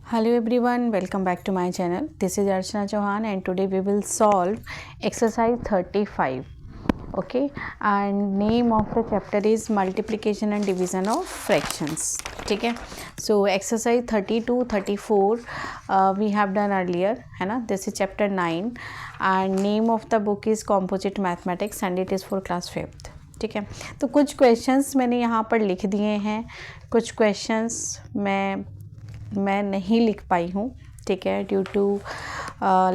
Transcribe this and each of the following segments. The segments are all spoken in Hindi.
Hello everyone, welcome back to my channel. This is Archana Chauhan and today we will solve exercise 35. Okay, and name of the chapter is multiplication and division of fractions. ठीक है, so exercise 32, 34 we have done earlier, है ना. This is chapter 9 and name of the book is Composite Mathematics and it is for class 5th. ठीक है, तो कुछ क्वेश्चंस मैंने यहाँ पर लिख दिए हैं, कुछ क्वेश्चंस मैं नहीं लिख पाई हूँ. ठीक है, due to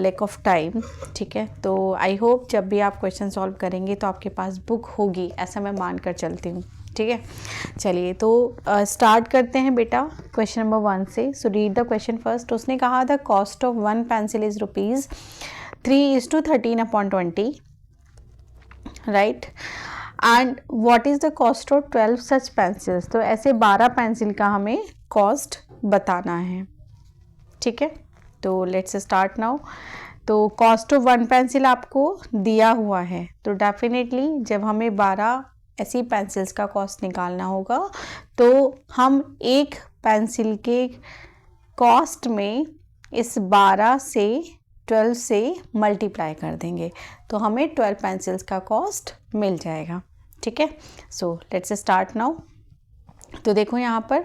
lack of time. ठीक है, तो आई होप जब भी आप क्वेश्चन सॉल्व करेंगे तो आपके पास बुक होगी, ऐसा मैं मान कर चलती हूँ. ठीक है, चलिए तो स्टार्ट करते हैं बेटा क्वेश्चन नंबर 1 से. So read the question first. उसने कहा the cost of 1 pencil is ₹3:13/20, right. And what is the cost of 12 such pencils. तो ऐसे 12 पेंसिल का हमें कॉस्ट बताना है. ठीक है, तो लेट्स स्टार्ट नाउ. तो कॉस्ट ऑफ 1 पेंसिल आपको दिया हुआ है, तो डेफिनेटली जब हमें 12 ऐसी पेंसिल्स का कॉस्ट निकालना होगा तो हम एक पेंसिल के कॉस्ट में इस 12 से 12 से मल्टीप्लाई कर देंगे तो हमें 12 पेंसिल्स का कॉस्ट मिल जाएगा. ठीक है, सो लेट्स स्टार्ट नाउ. तो देखो यहाँ पर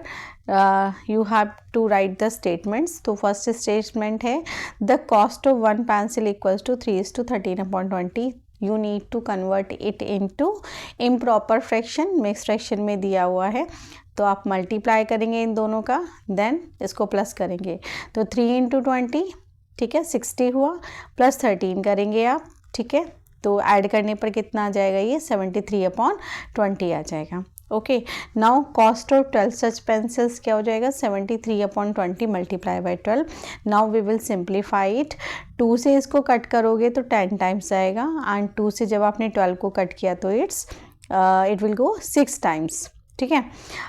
you have to write the statements. तो फर्स्ट स्टेटमेंट है the cost of 1 pencil equals to 3:13/20. You need to convert it into improper fraction. Mix fraction में दिया हुआ है तो आप मल्टीप्लाई करेंगे इन दोनों का, देन इसको प्लस करेंगे. तो 3 × 20, ठीक है, 60 हुआ, प्लस 13 करेंगे आप. ठीक है, तो ऐड करने पर कितना आ जाएगा, ये 73/20 आ जाएगा. Okay, now cost of 12 such pencils क्या हो जाएगा, 73/20 multiply by 12. Now we will simplify it. 2 से इसको कट करोगे तो 10 टाइम्स आएगा एंड 2 से जब आपने 12 को कट किया तो इट विल गो 6 टाइम्स. ठीक है,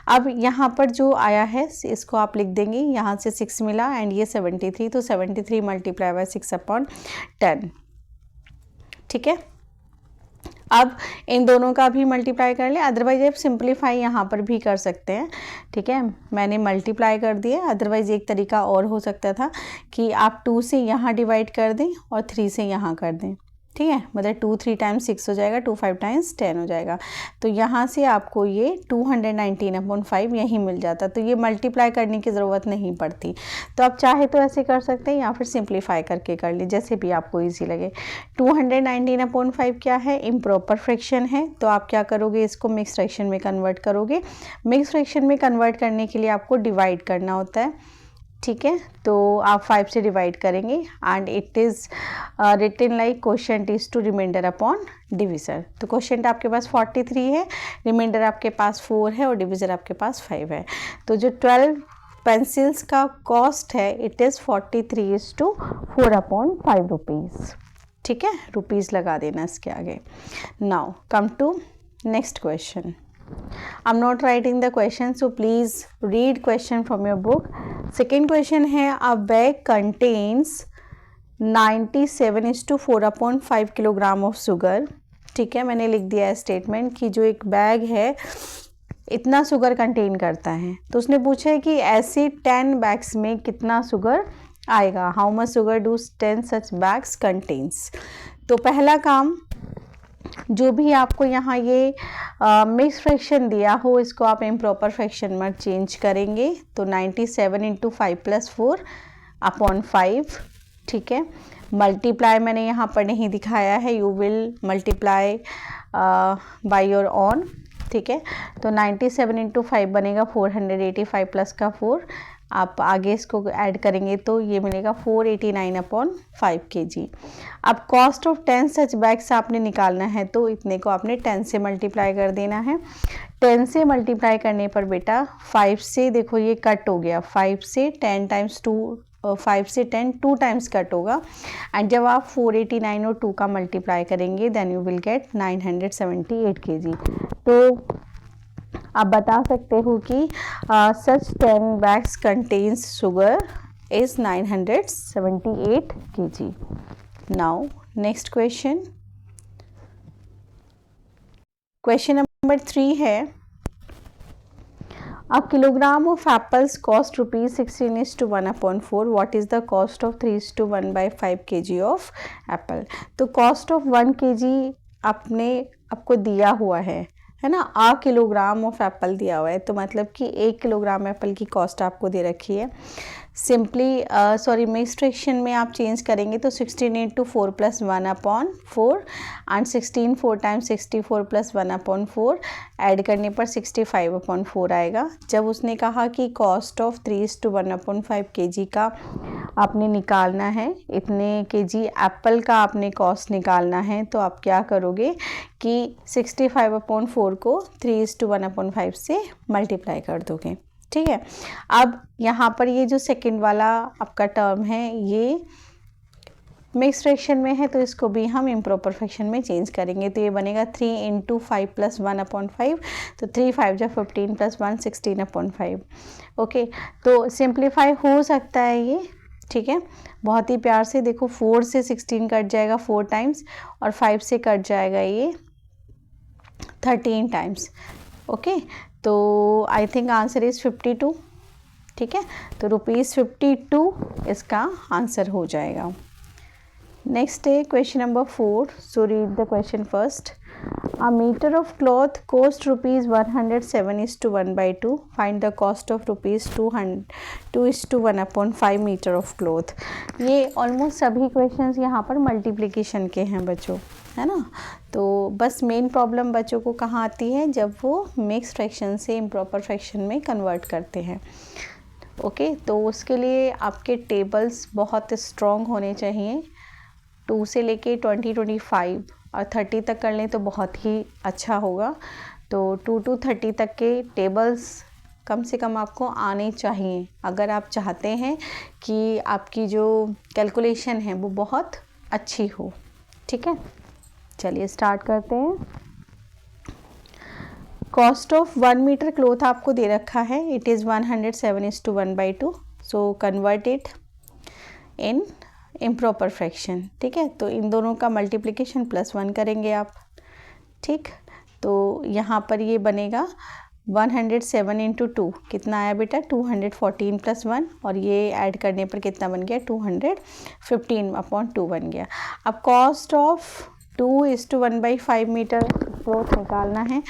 अब यहाँ पर जो आया है इसको आप लिख देंगे, यहाँ से 6 मिला एंड ये 73, तो 73 मल्टीप्लाई बाई 6/10. ठीक है, अब इन दोनों का भी मल्टीप्लाई कर लें, अदरवाइज आप सिंप्लीफाई यहाँ पर भी कर सकते हैं. ठीक है, मैंने मल्टीप्लाई कर दिया, अदरवाइज एक तरीका और हो सकता था कि आप 2 से यहाँ डिवाइड कर दें और 3 से यहाँ कर दें. ठीक है, मतलब 2 3 टाइम्स 6 हो जाएगा, 2 5 टाइम्स 10 हो जाएगा. तो यहाँ से आपको ये 219/5 यहीं मिल जाता, तो ये मल्टीप्लाई करने की ज़रूरत नहीं पड़ती. तो आप चाहे तो ऐसे कर सकते हैं या फिर सिंप्लीफाई करके कर ली, जैसे भी आपको इजी लगे. 219/5 क्या है, इम्प्रॉपर फ्रैक्शन है, तो आप क्या करोगे, इसको मिक्स फ्रैक्शन में कन्वर्ट करोगे. मिक्स फ्रैक्शन में कन्वर्ट करने के लिए आपको डिवाइड करना होता है. ठीक है, तो आप 5 से डिवाइड करेंगे and it is written like quotient is to remainder upon divisor. तो क्वोशिएंट आपके पास 43 है, रिमाइंडर आपके पास 4 है और डिविजर आपके पास 5 है. तो जो 12 पेंसिल्स का कॉस्ट है इट इज़ 43:4/5 रुपीज़. ठीक है, रुपीज़ लगा देना इसके आगे. Now come to next question. I'm not writing the question, so please read question from your book. Second question है a bag contains 97:4/5 kilogram of sugar. ठीक है, मैंने लिख दिया है स्टेटमेंट कि जो एक बैग है इतना शुगर कंटेन करता है. तो उसने पूछा है कि ऐसे 10 बैग्स में कितना शुगर आएगा, how much sugar do 10 such bags contains. तो पहला काम, जो भी आपको यहाँ ये मिक्स फ्रैक्शन दिया हो इसको आप इम्प्रॉपर फ्रैक्शन में चेंज करेंगे. तो 97 × 5 + 4/5. ठीक है, मल्टीप्लाई मैंने यहाँ पर नहीं दिखाया है, you will multiply by your own. ठीक है, तो 97 × 5 बनेगा 485 प्लस का 4. आप आगे इसको ऐड करेंगे तो ये मिलेगा 489/5 kg. अब कॉस्ट ऑफ 10 सच बैग्स आपने निकालना है तो इतने को आपने 10 से मल्टीप्लाई कर देना है. 10 से मल्टीप्लाई करने पर बेटा 5 से देखो ये कट हो गया, 5 से 10 टाइम्स 2, 5 से 10 2 टाइम्स कट होगा एंड जब आप 489 और 2 का मल्टीप्लाई करेंगे then you will get 978 kg. तो आप बता सकते हो कि such 10 bags contains sugar is 978 kg. Now next question. Question number 3 है A kilogram of apples cost rupees 16:1/4. What is the cost of 3:1/5 kg of apple? तो cost of 1 kg आपको दिया हुआ है ना, आ किलोग्राम ऑफ एप्पल दिया हुआ है, तो मतलब कि 1 किलोग्राम एप्पल की कॉस्ट आपको दे रखी है। सिंपली मिक्स्ड फ्रैक्शन में आप चेंज करेंगे तो 16 × 4 + 1/4 एंड 16 4 टाइम्स 64 + 1/4 ऐड करने पर 65/4 आएगा। जब उसने कहा कि कॉस्ट ऑफ 3:1/5 kg का आपने निकालना है, इतने kg एप्पल का आपने कॉस्ट निकालना है, तो आप क्या करोगे कि 65/4 को 3:1/5 से मल्टीप्लाई कर दोगे। ठीक है, अब यहाँ पर ये जो सेकंड वाला आपका टर्म है ये मिक्स फ्रैक्शन में है, तो इसको भी हम इम्प्रॉपर फ्रैक्शन में चेंज करेंगे, तो ये बनेगा 3 × 5 + 1/5, तो 3 5 = 15 + 1 16/5। ओके, तो सिंप्लीफाई हो सकता है ये। ठीक है, बहुत ही प्यार से देखो, 4 से 16 कट जाएगा 4 टाइम्स और 5 से कट जाएगा ये 13 टाइम्स। ओके, तो आई थिंक आंसर इज़ 52। ठीक है, तो ₹52 इसका आंसर हो जाएगा। नेक्स्ट है question number 4। So read the question first. A meter of cloth cost rupees 107:1/2. Find the cost of rupees 2:1/5 meter of cloth. ये ऑलमोस्ट सभी क्वेश्चंस यहाँ पर मल्टीप्लिकेशन के हैं बच्चों, है ना। तो बस मेन प्रॉब्लम बच्चों को कहाँ आती है, जब वो मिक्स फ्रैक्शन से इम्प्रॉपर फ्रैक्शन में कन्वर्ट करते हैं। ओके, तो उसके लिए आपके टेबल्स बहुत स्ट्रॉन्ग होने चाहिए। 2 से लेके 20 25 और 30 तक कर लें तो बहुत ही अच्छा होगा। तो 2 to 30 तक के टेबल्स कम से कम आपको आने चाहिए, अगर आप चाहते हैं कि आपकी जो कैलकुलेशन है वो बहुत अच्छी हो। ठीक है, चलिए स्टार्ट करते हैं। कॉस्ट ऑफ 1 मीटर क्लोथ आपको दे रखा है, it is 107:1/2। So convert it in improper fraction. ठीक है, तो इन दोनों का मल्टीप्लिकेशन +1 करेंगे आप। ठीक, तो यहाँ पर ये बनेगा 107 × 2 कितना आया बेटा, 214 + 1, और ये ऐड करने पर कितना बन गया, 215/2 बन गया। अब कॉस्ट ऑफ 2:1/5 मीटर क्लोथ निकालना है,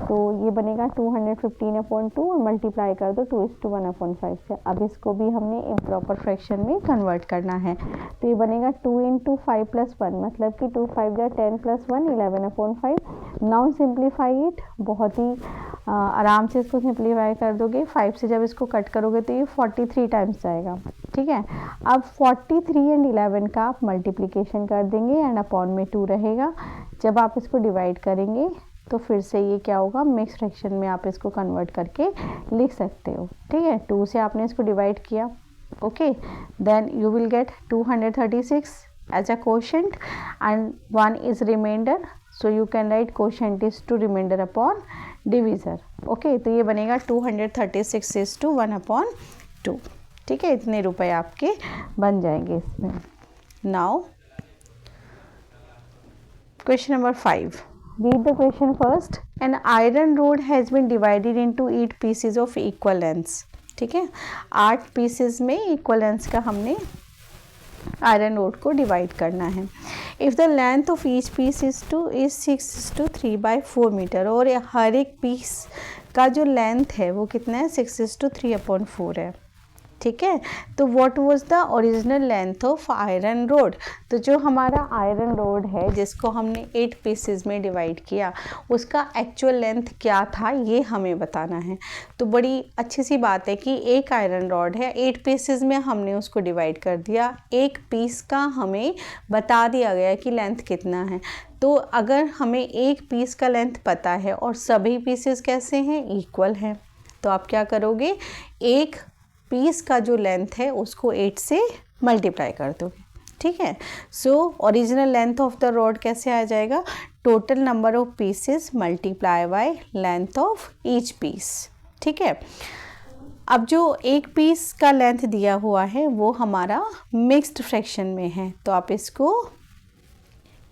तो ये बनेगा 215/2 और मल्टीप्लाई कर दो 2:1/5 से। अब इसको भी हमने इम्प्रॉपर फ्रैक्शन में कन्वर्ट करना है, तो ये बनेगा 2 × 5 + 1, मतलब कि 2 5 = 10 + 1 11/5। नाउ सिंप्लीफाई इट, बहुत ही आराम से इसको सिंप्लीफाई कर दोगे। 5 से जब इसको कट करोगे तो ये 43 टाइम्स आएगा। ठीक है, अब 43 एंड 11 का आप मल्टीप्लिकेशन कर देंगे एंड अपॉन में 2 रहेगा। जब आप इसको डिवाइड करेंगे तो फिर से ये क्या होगा, मिक्स फ्रैक्शन में आप इसको कन्वर्ट करके लिख सकते हो। ठीक है, 2 से आपने इसको डिवाइड किया। Okay, then you will get 236 as a quotient and 1 is remainder, so you can write quotient is to remainder upon divisor. Okay, तो ये बनेगा 236:1/2। ठीक है, इतने रुपए आपके बन जाएंगे इसमें। Now question number 5। Read the question first. An iron rod has been divided into 8 pieces of equal lengths. ठीक है, 8 पीसेज में इक्वल लेंथ्स का हमने आयरन रोड को डिवाइड करना है। If the length of each piece is 6:3/4 metre, और हर एक पीस का जो लेंथ है वो कितना है, 6:3/4 है। ठीक है, तो what was the original length of iron rod, तो जो हमारा आयरन रोड है जिसको हमने 8 पीसेस में डिवाइड किया, उसका एक्चुअल लेंथ क्या था ये हमें बताना है। तो बड़ी अच्छी सी बात है कि एक आयरन रॉड है, 8 पीसेस में हमने उसको डिवाइड कर दिया, एक पीस का हमें बता दिया गया कि लेंथ कितना है। तो अगर हमें एक पीस का लेंथ पता है और सभी पीसेस कैसे हैं, इक्वल हैं, तो आप क्या करोगे, एक पीस का जो लेंथ है उसको 8 से मल्टीप्लाई कर दोगे। ठीक है, so original length of the rod कैसे आ जाएगा, total number of pieces multiply by length of each piece. ठीक है, अब जो एक पीस का लेंथ दिया हुआ है वो हमारा मिक्स्ड फ्रैक्शन में है, तो आप इसको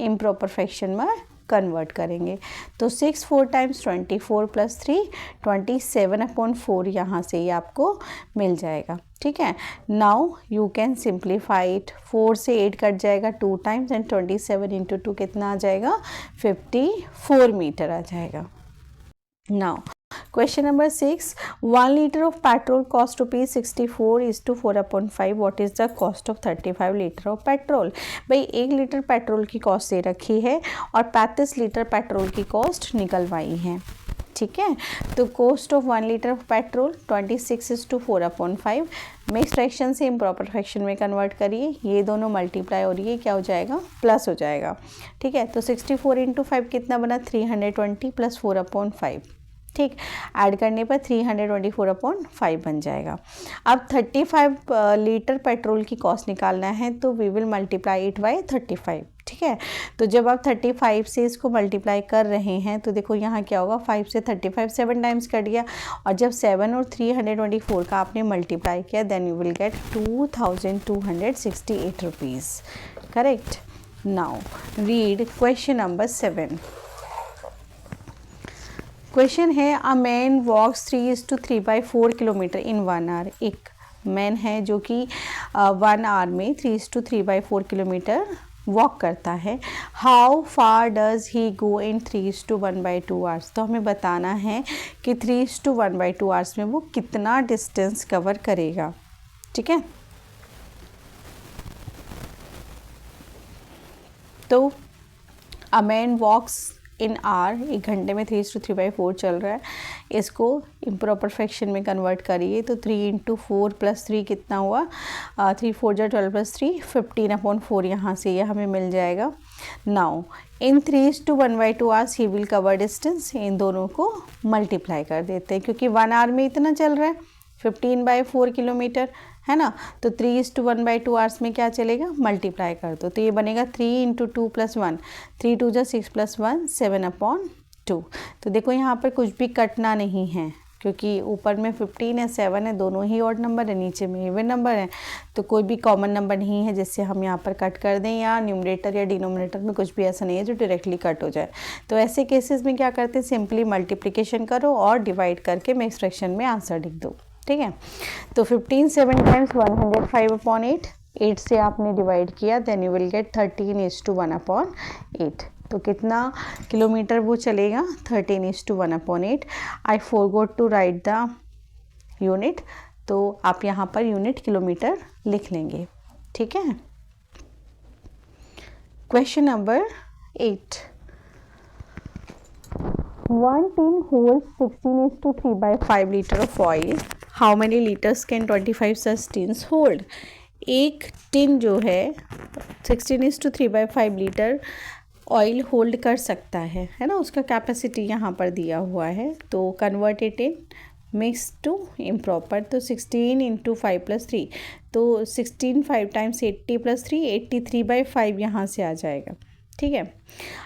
इम्प्रॉपर फ्रैक्शन में कन्वर्ट करेंगे। तो 6 4 टाइम्स 24 प्लस 3 27/4 यहाँ से ही आपको मिल जाएगा। ठीक है, now you can simplify it. 4 से 8 कट जाएगा 2 टाइम्स एंड 27 इंटू 2 कितना आ जाएगा 54 मीटर आ जाएगा। Now question number 6, 1 liter of petrol cost rupees 64 is to 4/5, what is the cost of 35 liter of petrol। भाई 1 लीटर पेट्रोल की कॉस्ट दे रखी है और 35 लीटर पेट्रोल की कॉस्ट निकलवाई है। ठीक है, तो cost of 1 litre of petrol 26 is to 4/5, mix fraction से इम्प्रॉपर फ्रैक्शन में कन्वर्ट करिए, ये दोनों मल्टीप्लाई और ये क्या हो जाएगा प्लस हो जाएगा। ठीक है, तो 64 इंटू 5 कितना बना 320 प्लस 4/5। ठीक, ऐड करने पर 324/5 बन जाएगा। अब 35 लीटर पेट्रोल की कॉस्ट निकालना है तो we will multiply it by 35। ठीक है, तो जब आप 35 से इसको मल्टीप्लाई कर रहे हैं तो देखो यहाँ क्या होगा 5 से 35 7 टाइम्स कट गया और जब 7 और 324 का आपने मल्टीप्लाई किया then you will get 2268 rupees. Correct. Now read question number 7। Question है a man walks 3:3/4 kilometre in 1 hour. एक मैन है जो कि 1 आवर में 3:3/4 किलोमीटर वॉक करता है। How far does he go in 3:1/2 hours. तो हमें बताना है कि 3:1/2 आवर्स में वो कितना डिस्टेंस कवर करेगा। ठीक है, तो अ मैन वॉक्स इन आर, 1 घंटे में 3:3/4 चल रहा है, इसको इम्प्रॉपर फ्रैक्शन में कन्वर्ट करिए तो 3 इंटू 4 प्लस 3 कितना हुआ 3 4 जा 12 प्लस 3 15/4 यहाँ से ये हमें मिल जाएगा। Now in 3:1/2 hours he will cover distance, इन दोनों को मल्टीप्लाई कर देते हैं क्योंकि 1 आवर में इतना चल रहा है 15/4 किलोमीटर है ना, तो 3:1/2 आवर्स में क्या चलेगा मल्टीप्लाई कर दो तो ये बनेगा 3 इंटू 2 प्लस 1 3 2 जा 6 प्लस 1 7/2। तो देखो यहाँ पर कुछ भी कटना नहीं है क्योंकि ऊपर में 15 है 7 है, दोनों ही ऑड नंबर है, नीचे में इवन नंबर है, तो कोई भी कॉमन नंबर नहीं है जिससे हम यहाँ पर कट कर दें या न्यूमरेटर या डिनोमिनेटर में कुछ भी ऐसा नहीं है जो डायरेक्टली कट हो जाए। तो ऐसे केसेस में क्या करते हैं सिंपली मल्टीप्लिकेशन करो और डिवाइड करके मिक्स फ्रैक्शन में आंसर लिख दो। ठीक है, तो 15 7 टाइम्स 105/8, 8 से आपने डिवाइड किया देन यू विल गेट 13:1/8। तो कितना किलोमीटर वो चलेगा 13:1/8। I forgot to write the unit, तो आप यहाँ पर यूनिट किलोमीटर लिख लेंगे। ठीक है, question number 8। 1 tin holds 16:3/5 liter of oil. How many liters can 25 such tins hold? एक टिन जो है 16:3/5 लीटर ऑयल होल्ड कर सकता है ना, उसका कैपेसिटी यहाँ पर दिया हुआ है। तो convert it in mix to improper, तो 16 इंटू 5 प्लस 3, तो 16 5 टाइम्स 80 प्लस 3 83/5 यहाँ से आ जाएगा। ठीक है,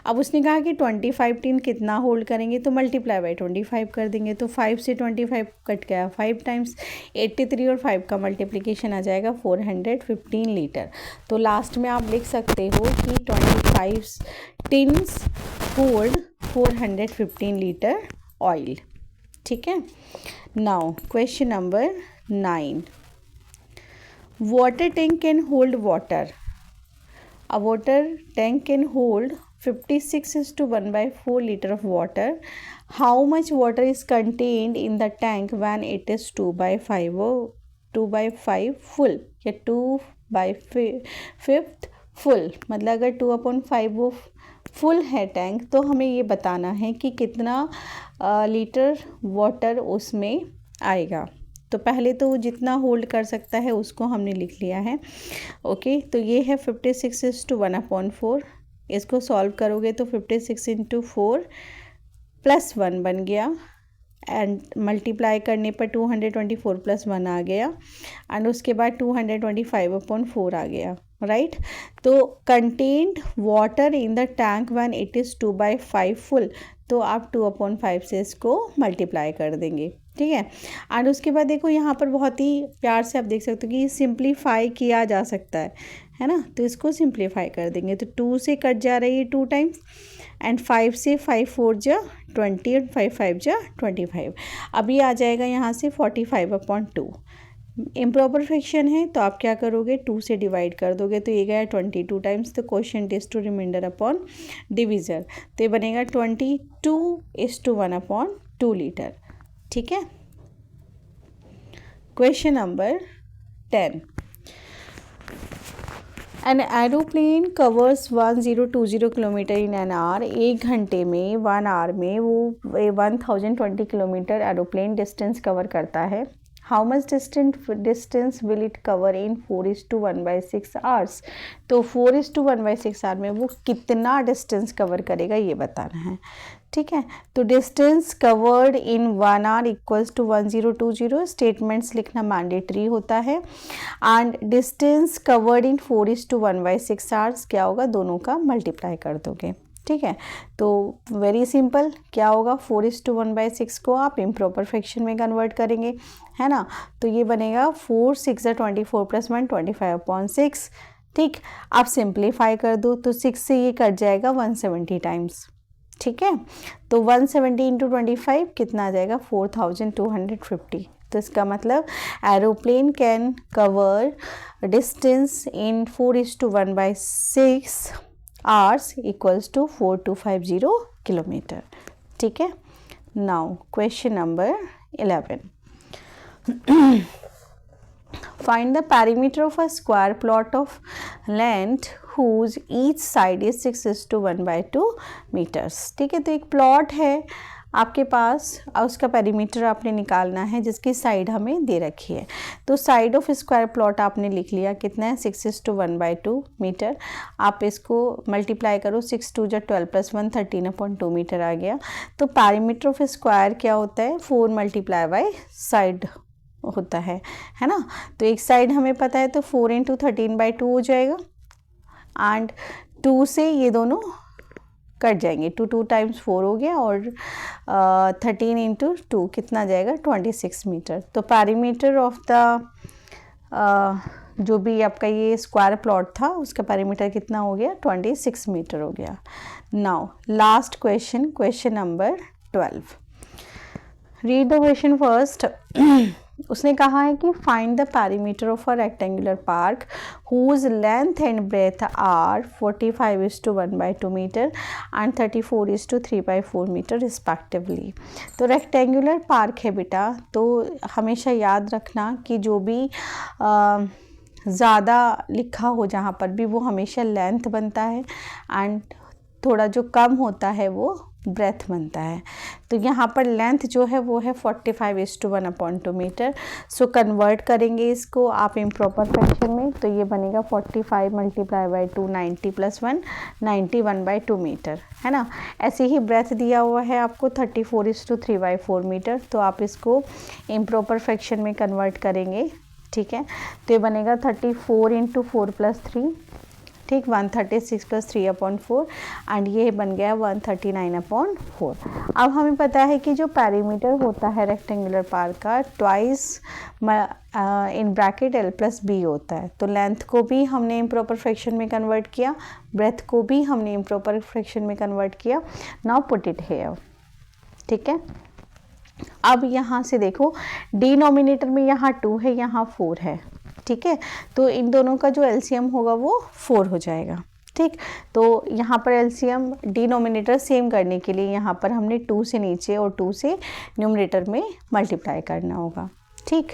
अब उसने कहा कि 25 टिन कितना होल्ड करेंगे तो मल्टीप्लाई बाय 25 कर देंगे, तो 5 से 25 कट गया 5 टाइम्स 83 और 5 का मल्टीप्लिकेशन आ जाएगा 415 लीटर। तो लास्ट में आप लिख सकते हो कि 25 टिन्स होल्ड 415 लीटर ऑयल। ठीक है, now question number 9। Water tank can hold water. A water tank can hold 56:1/4 liter of water. How much water is contained in the tank when it is 2/5 full या 2/5 full? मतलब अगर 2/5 वो फुल है टैंक तो हमें ये बताना है कि कितना लीटर वाटर उसमें आएगा। तो पहले तो जितना होल्ड कर सकता है उसको हमने लिख लिया है। ओके, तो ये है 56:1/4। इसको सॉल्व करोगे तो 56 इंटू 4 प्लस 1 बन गया एंड मल्टीप्लाई करने पर 224 प्लस 1 आ गया एंड उसके बाद 225/4 आ गया। राइट, तो contained water in the tank when it is 2/5 full, तो आप 2/5 से इसको मल्टीप्लाई कर देंगे। ठीक है, एंड उसके बाद देखो यहाँ पर बहुत ही प्यार से आप देख सकते हो कि सिंप्लीफाई किया जा सकता है ना, तो इसको सिंप्लीफाई कर देंगे तो 2 से कट जा रही है 2 टाइम्स एंड 5 से 5 4 जा 20 और 5 5 जा 25। अभी आ जाएगा यहाँ से 45/2। इम्प्रॉपर फ्रैक्शन है तो आप क्या करोगे, 2 से डिवाइड कर दोगे तो ये गया 22 टाइम्स, तो quotient is to remainder upon divisor, तो ये बनेगा 22:1/2 लीटर। ठीक है। Question number 10। An aeroplane covers 1020 kilometre in an hour. 1 घंटे में 1 आवर में वो 1020 किलोमीटर एरोप्लेन डिस्टेंस कवर करता है। How much distance will it cover in 4:1/6 hours. तो 4:1/6 आवर में वो कितना डिस्टेंस कवर करेगा ये बताना है। ठीक है, तो distance covered in 1 hour equals to 1020। Statements लिखना मैंडेटरी होता है। And distance covered in 4:1/6 hours क्या होगा, दोनों का मल्टीप्लाई कर दोगे। ठीक है, तो वेरी सिंपल, क्या होगा 4:1/6 को आप इम्प्रॉपर फ्रैक्शन में कन्वर्ट करेंगे, है ना। तो ये बनेगा 4 6 24 + 1 25/6। ठीक, आप सिंप्लीफाई कर दो तो 6 से ये कट जाएगा 170 टाइम्स। ठीक है, तो 170 × 25 कितना आ जाएगा 4250। तो इसका मतलब aeroplane can cover distance in 4:1/6 hours equals to 4250 kilometre. ठीक है। Now question number 11। Find the perimeter of a square plot of length whose each side is 6:1/2 meters। ठीक है, तो एक प्लॉट है आपके पास और उसका पेरीमीटर आपने निकालना है जिसकी साइड हमें दे रखी है। तो साइड ऑफ स्क्वायर प्लॉट आपने लिख लिया, कितना है 6:1/2 मीटर। आप इसको मल्टीप्लाई करो, 6 2 = 12 + 1 13/2 मीटर आ गया। तो पेरीमीटर ऑफ स्क्वायर क्या होता है, 4 × साइड होता है ना। तो एक साइड हमें पता है तो 4 × 13/2 हो जाएगा। एंड 2 से ये दोनों कट जाएंगे, 2 टाइम्स 4 हो गया और 13 × 2 कितना आ जाएगा 26 मीटर। तो पेरीमीटर ऑफ द जो भी आपका ये स्क्वायर प्लॉट था उसका पेरीमीटर कितना हो गया 26 मीटर हो गया। Now last question, question number 12। Read the question first. उसने कहा है कि find the perimeter of a rectangular park whose length and breadth are 45:1/2 metre and 34:3/4 metre respectively. तो रेक्टेंगुलर पार्क है बेटा, तो हमेशा याद रखना कि जो भी ज़्यादा लिखा हो जहाँ पर भी वो हमेशा लेंथ बनता है एंड थोड़ा जो कम होता है वो ब्रेथ बनता है। तो यहाँ पर लेंथ जो है वो है 45:1/2 मीटर। सो कन्वर्ट करेंगे इसको आप इम्प्रॉपर फ्रैक्शन में, तो ये बनेगा 45 × 2 90 + 1 91/2 मीटर, है ना। ऐसे ही ब्रेथ दिया हुआ है आपको 34:3/4 मीटर, तो आप इसको इम्प्रॉपर फ्रैक्शन में कन्वर्ट करेंगे। ठीक है, तो ये बनेगा 34 × 4 + 3, ठीक, 136 + 3/4 एंड ये बन गया 139/4। अब हमें पता है कि जो पेरीमीटर होता है रेक्टेंगुलर पार्क का twice in bracket L + B होता है। तो लेंथ को भी हमने इम्प्रॉपर फ्रैक्शन में कन्वर्ट किया, ब्रेथ को भी हमने इम्प्रॉपर फ्रैक्शन में कन्वर्ट किया। Now put it here. ठीक है, अब यहाँ से देखो डिनोमिनेटर में यहाँ 2 है, यहाँ 4 है। ठीक है, तो इन दोनों का जो एलसीएम होगा वो 4 हो जाएगा। ठीक, तो यहाँ पर एलसीएम डिनोमिनेटर सेम करने के लिए यहाँ पर हमने 2 से नीचे और 2 से न्यूमरेटर में मल्टीप्लाई करना होगा। ठीक,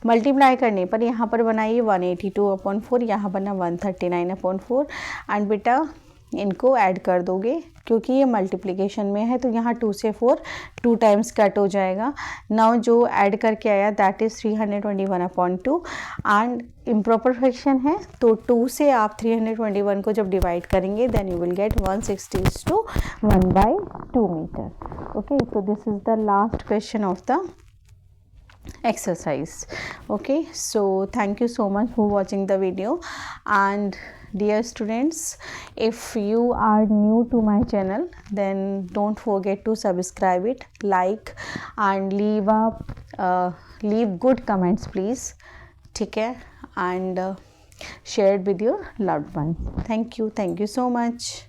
मल्टीप्लाई करने पर यहाँ पर बनाइए 182/4, यहाँ बना 139/4 एंड बेटा इनको ऐड कर दोगे क्योंकि ये मल्टीप्लिकेशन में है, तो यहाँ 2 से 4 2 टाइम्स कट हो जाएगा। नाउ जो ऐड करके आया that is 321/2 and improper fraction है, तो 2 से आप 321 को जब डिवाइड करेंगे then you will get 160:1/2 metre. Okay, तो this is the last question of the exercise. Okay, so thank you so much for watching the video, and dear students, if you are new to my channel then don't forget to subscribe it, like and leave good comments please. ठीक है, and share it with your loved ones. Thank you so much.